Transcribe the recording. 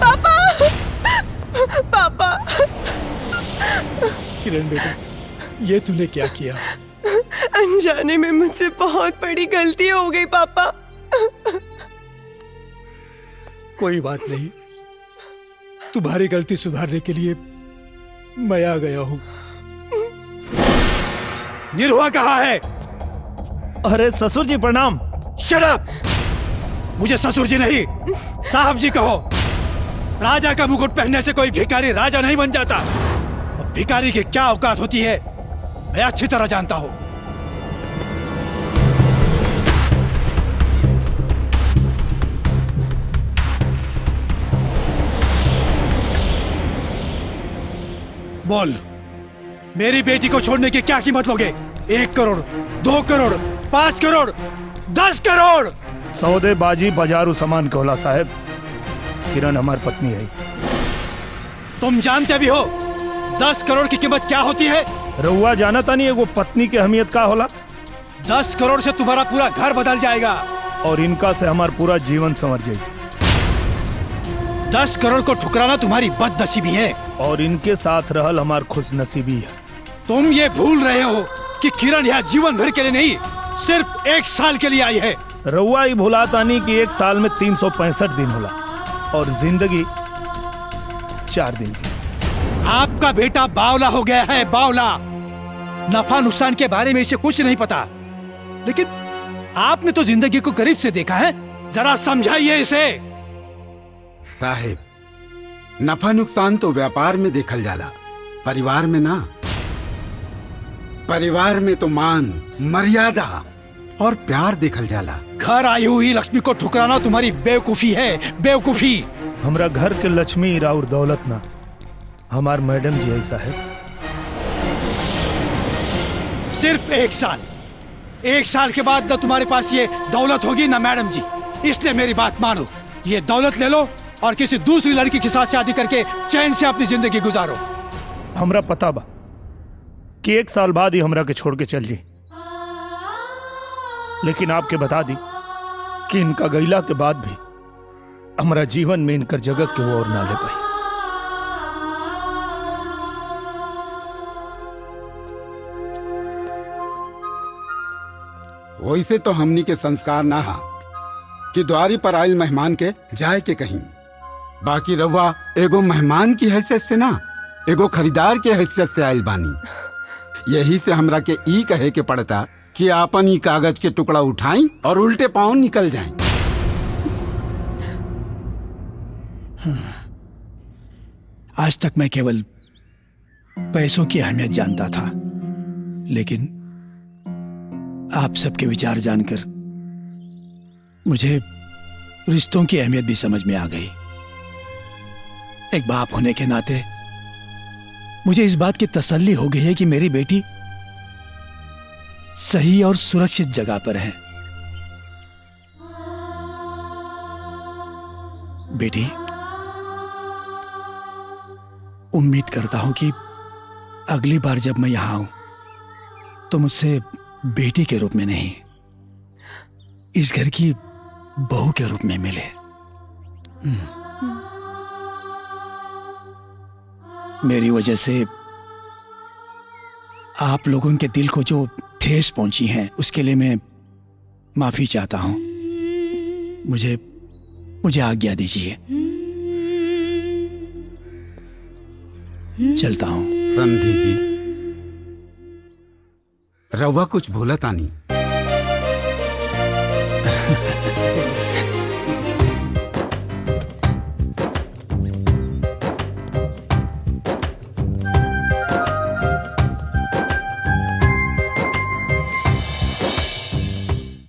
पापा, पापा। किरण बेटा, ये तूने क्या किया? अनजाने में मुझसे बहुत बड़ी गलती हो गई पापा। कोई बात नहीं, तुम्हारी गलती सुधारने के लिए मैं आ गया हूं। निरुआ कहाँ है? अरे ससुर जी प्रणाम। Shut up! मुझे ससुर जी नहीं, साहब जी कहो। राजा का मुकुट पहनने से कोई भिखारी राजा नहीं बन जाता। अब भिखारी की क्या औकात होती है मैं अच्छी तरह जानता हूं। बोल, मेरी बेटी को छोड़ने की क्या कीमत लोगे? 1 करोड़, 2 करोड़, 5 करोड़, 10 करोड़? सौदेबाजी बाजारू सामान कहला साहब। किरण हमारी पत्नी है। तुम जानते भी हो 10 करोड़ की कीमत क्या होती है? रउआ जानता नहीं एगो पत्नी की अहमियत का होला? 10 करोड़ से तुम्हारा पूरा घर बदल जाएगा। और इनका से हमार पूरा जीवन संवर जाए। 10 करोड़ को ठुकराना तुम्हारी बदनसीबी है। और इनके साथ रहल हमार खुशनसीबी है। तुम ये भूल रहे हो कि किरण यहाँ जीवन भर के लिए नहीं, सिर्फ 1 साल के लिए आई है। रउआ ही भुलाता नहीं कि 1 साल में 365 दिन होला और जिंदगी 4 दिन की। आपका बेटा बावला हो गया है, बावला। नफा नुकसान के बारे में इसे कुछ नहीं पता, लेकिन आपने तो जिंदगी को करीब से देखा है। जरा समझाइए इसे। साहिब, नफा नुकसान तो व्यापार में देखल जाला, परिवार में ना। परिवार में तो मान, मर्यादा और प्यार देखल जाला। घर आई हुई लक्ष्मी को ठुकराना तुम्हारी बेवकूफी है, बेवकूफी। हमरा घर के लक्ष्मी और दौलत ना, हमार मैडम जी है साहब। सिर्फ 1 साल, 1 साल के बाद न तुम्हारे पास ये दौलत होगी ना मैडम जी। इसलिए मेरी बात मानो, ये दौलत ले लो और किसी दूसरी लड़की के साथ शादी करके चैन से अपनी जिंदगी गुजारो। हमरा पता बा कि 1 साल बाद ही हमरा के छोड़ के चल जी, लेकिन आपके बता दी कि इनका गैला के बाद भी हमारा जीवन में इनकर जगह के और ना ले पाई। वैसे तो हमनी के संस्कार ना हा कि द्वारी पर आयल मेहमान के जाए के कहीं। बाकी रहुआ एगो मेहमान की हैसियत से ना, एगो खरीदार के हैसियत से आयल बानी। यही से हमरा के ई कहे के पड़ता कि आपन ही कागज के टुकड़ा उठाएं और उल्टे पांव निकल जाएं। आज तक मैं केवल पैसों की अहमियत जानता था, लेकिन आप सबके विचार जानकर मुझे रिश्तों की अहमियत भी समझ में आ गई। एक बाप होने के नाते मुझे इस बात की तसल्ली हो गई है कि मेरी बेटी सही और सुरक्षित जगह पर है। बेटी, उम्मीद करता हूं कि अगली बार जब मैं यहां आऊं तो मुझसे बेटी के रूप में नहीं, इस घर की बहू के रूप में मिले। मेरी वजह से आप लोगों के दिल को जो ठेस पहुंची है उसके लिए मैं माफी चाहता हूं। मुझे आज्ञा दीजिए, चलता हूं। समधी जी, रउआ कुछ भूलत आनी।